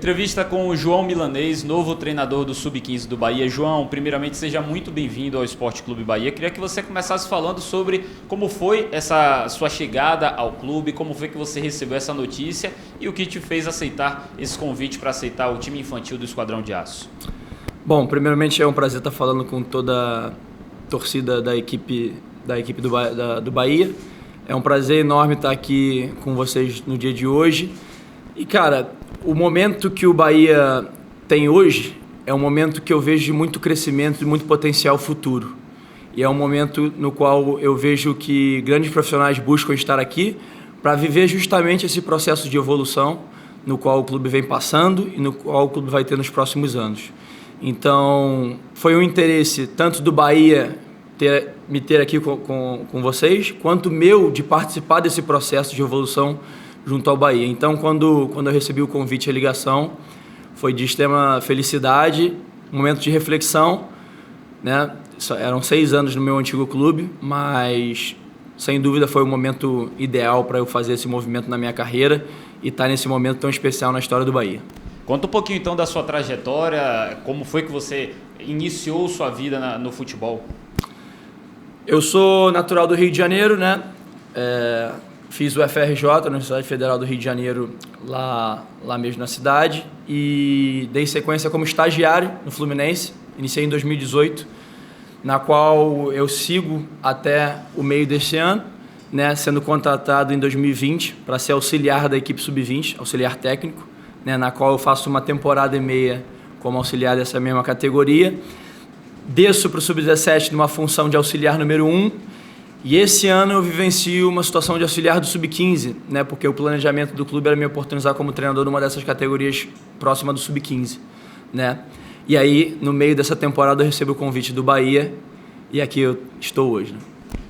Entrevista com o João Milanês, novo treinador do Sub-15 do Bahia. João, primeiramente seja muito bem-vindo ao Esporte Clube Bahia. Queria que você começasse falando sobre como foi essa sua chegada ao clube, como foi que você recebeu essa notícia e o que te fez aceitar esse convite para aceitar o time infantil do Esquadrão de Aço. Bom, primeiramente é um prazer estar falando com toda a torcida da equipe do Bahia. É um prazer enorme estar aqui com vocês no dia de hoje. E, cara, o momento que o Bahia tem hoje é um momento que eu vejo de muito crescimento e muito potencial futuro. E é um momento no qual eu vejo que grandes profissionais buscam estar aqui para viver justamente esse processo de evolução no qual o clube vem passando e no qual o clube vai ter nos próximos anos. Então, foi um interesse tanto do Bahia me ter aqui com vocês, quanto meu de participar desse processo de evolução junto ao Bahia. Então, quando eu recebi o convite e a ligação, foi de extrema felicidade, um momento de reflexão, né? Eram 6 anos no meu antigo clube, mas sem dúvida foi o momento ideal para eu fazer esse movimento na minha carreira e estar nesse momento tão especial na história do Bahia. Conta um pouquinho então da sua trajetória, como foi que você iniciou sua vida no futebol? Eu sou natural do Rio de Janeiro, né? Fiz o FRJ, na Universidade Federal do Rio de Janeiro, lá mesmo na cidade, e dei sequência como estagiário no Fluminense. Iniciei em 2018, na qual eu sigo até o meio deste ano, né, sendo contratado em 2020 para ser auxiliar da equipe sub-20, auxiliar técnico, né, na qual eu faço uma temporada e meia como auxiliar dessa mesma categoria. Desço para o sub-17 numa função de auxiliar número 1, e esse ano eu vivencio uma situação de auxiliar do Sub-15, né, porque o planejamento do clube era me oportunizar como treinador numa dessas categorias próxima do Sub-15, né? E aí, no meio dessa temporada, eu recebo o convite do Bahia e aqui eu estou hoje, né?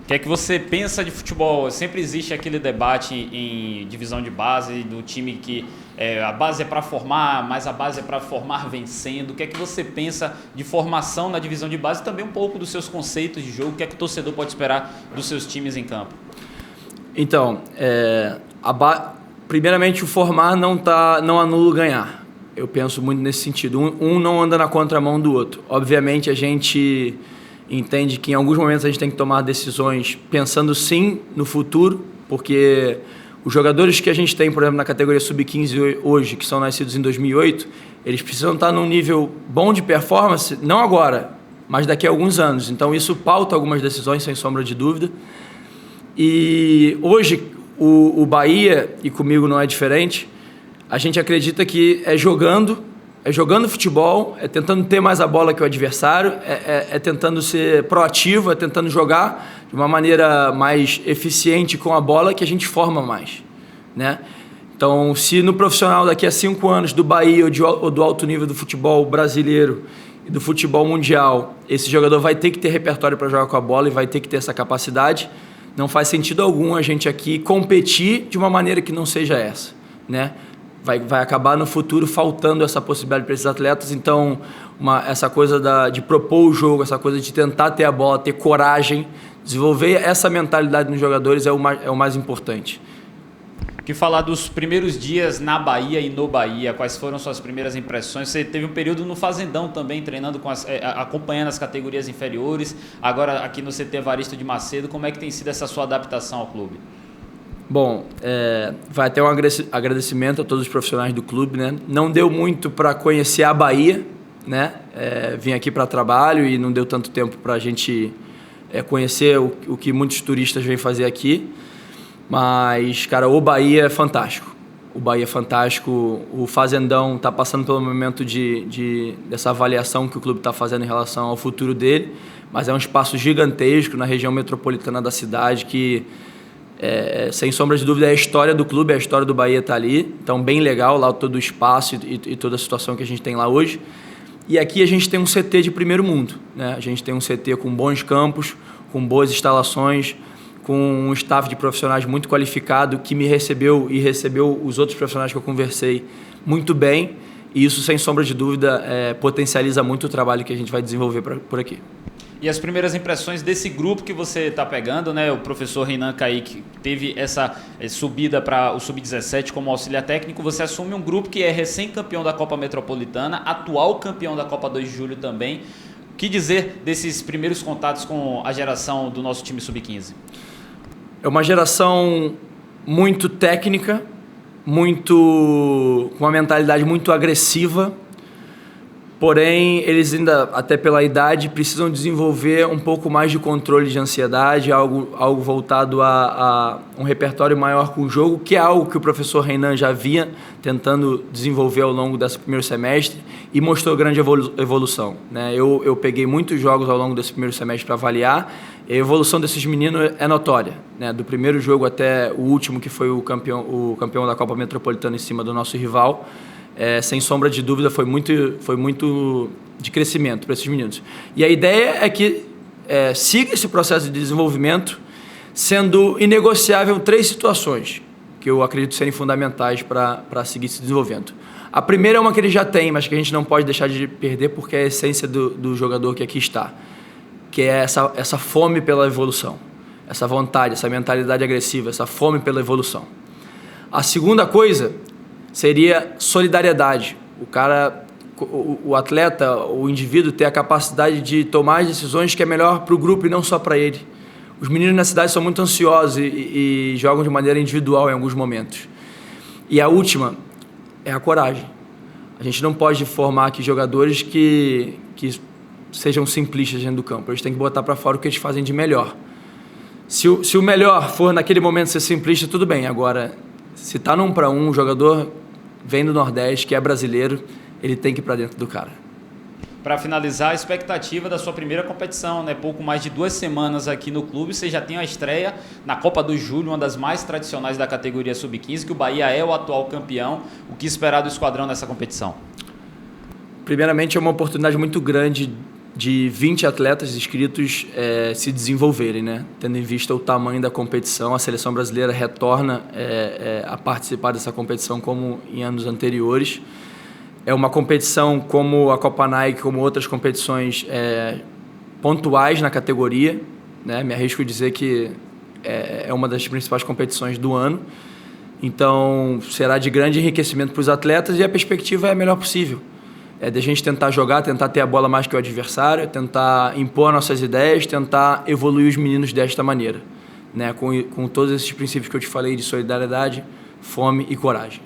O que é que você pensa de futebol? Sempre existe aquele debate em divisão de base, do time que a base é para formar, mas a base é para formar vencendo. O que é que você pensa de formação na divisão de base e também um pouco dos seus conceitos de jogo? O que é que o torcedor pode esperar dos seus times em campo? Então, primeiramente o formar não anula o ganhar. Eu penso muito nesse sentido. Um não anda na contramão do outro. Obviamente a gente entende que em alguns momentos a gente tem que tomar decisões pensando sim no futuro, porque os jogadores que a gente tem, por exemplo, na categoria Sub-15 hoje, que são nascidos em 2008, eles precisam estar num nível bom de performance, não agora, mas daqui a alguns anos. Então isso pauta algumas decisões, sem sombra de dúvida. E hoje o Bahia, e comigo não é diferente, a gente acredita que é jogando futebol, é tentando ter mais a bola que o adversário, é tentando ser proativo, é tentando jogar de uma maneira mais eficiente com a bola que a gente forma mais, né? Então, se no profissional daqui a 5 anos do Bahia ou do alto nível do futebol brasileiro e do futebol mundial, esse jogador vai ter que ter repertório para jogar com a bola e vai ter que ter essa capacidade, não faz sentido algum a gente aqui competir de uma maneira que não seja essa, né? Vai acabar no futuro faltando essa possibilidade para esses atletas. Então, essa coisa de propor o jogo, essa coisa de tentar ter a bola, ter coragem, desenvolver essa mentalidade nos jogadores é o mais importante. Que falar dos primeiros dias na Bahia e no Bahia, quais foram suas primeiras impressões? Você teve um período no Fazendão também, treinando acompanhando as categorias inferiores, agora aqui no CT Evaristo de Macedo. Como é que tem sido essa sua adaptação ao clube? Bom, vai ter um agradecimento a todos os profissionais do clube, né? Não deu muito para conhecer a Bahia, né? Vim aqui para trabalho e não deu tanto tempo para a gente conhecer o que muitos turistas vêm fazer aqui. Mas, cara, o Bahia é fantástico. O Bahia é fantástico. O Fazendão está passando pelo momento dessa avaliação que o clube está fazendo em relação ao futuro dele. Mas é um espaço gigantesco na região metropolitana da cidade que... sem sombra de dúvida, é a história do clube, a história do Bahia está ali. Então, bem legal lá todo o espaço e toda a situação que a gente tem lá hoje. E aqui a gente tem um CT de primeiro mundo, né? A gente tem um CT com bons campos, com boas instalações, com um staff de profissionais muito qualificado que me recebeu e recebeu os outros profissionais que eu conversei muito bem. E isso, sem sombra de dúvida, potencializa muito o trabalho que a gente vai desenvolver por aqui. E as primeiras impressões desse grupo que você está pegando, né? O professor Renan Kaique teve essa subida para o Sub-17 como auxiliar técnico. Você assume um grupo que é recém-campeão da Copa Metropolitana, atual campeão da Copa 2 de Julho também. O que dizer desses primeiros contatos com a geração do nosso time Sub-15? É uma geração muito técnica, com uma mentalidade muito agressiva. Porém, eles ainda, até pela idade, precisam desenvolver um pouco mais de controle de ansiedade, algo voltado a um repertório maior com o jogo, que é algo que o professor Renan já vinha tentando desenvolver ao longo desse primeiro semestre e mostrou grande evolução, né? Eu peguei muitos jogos ao longo desse primeiro semestre para avaliar, e a evolução desses meninos é notória, né? Do primeiro jogo até o último, que foi o campeão da Copa Metropolitana em cima do nosso rival. Sem sombra de dúvida, foi muito de crescimento para esses meninos. E a ideia é que siga esse processo de desenvolvimento, sendo inegociável 3 situações que eu acredito serem fundamentais para seguir se desenvolvendo. A primeira é uma que ele já tem, mas que a gente não pode deixar de perder, porque é a essência do jogador que aqui está, que é essa fome pela evolução, essa vontade, essa mentalidade agressiva, essa fome pela evolução. A segunda coisa seria solidariedade. O atleta, o indivíduo ter a capacidade de tomar as decisões que é melhor para o grupo e não só para ele. Os meninos na cidade são muito ansiosos e jogam de maneira individual em alguns momentos. E a última é a coragem. A gente não pode formar aqui jogadores que sejam simplistas dentro do campo. Eles têm que botar para fora o que eles fazem de melhor. Se o melhor for naquele momento ser simplista, tudo bem. Agora, se está num para um, o jogador vem do Nordeste, que é brasileiro, ele tem que ir para dentro do cara. Para finalizar, a expectativa da sua primeira competição, né? Pouco mais de 2 semanas aqui no clube, você já tem a estreia na Copa do Julho, uma das mais tradicionais da categoria Sub-15, que o Bahia é o atual campeão. O que esperar do esquadrão nessa competição? Primeiramente, é uma oportunidade muito grande de 20 atletas inscritos se desenvolverem, né? Tendo em vista o tamanho da competição, a seleção brasileira retorna a participar dessa competição como em anos anteriores. É uma competição como a Copa Nike, como outras competições pontuais na categoria, né? Me arrisco a dizer que é uma das principais competições do ano. Então, será de grande enriquecimento para os atletas e a perspectiva é a melhor possível. De a gente tentar jogar, tentar ter a bola mais que o adversário, tentar impor nossas ideias, tentar evoluir os meninos desta maneira, né? Com todos esses princípios que eu te falei de solidariedade, fome e coragem.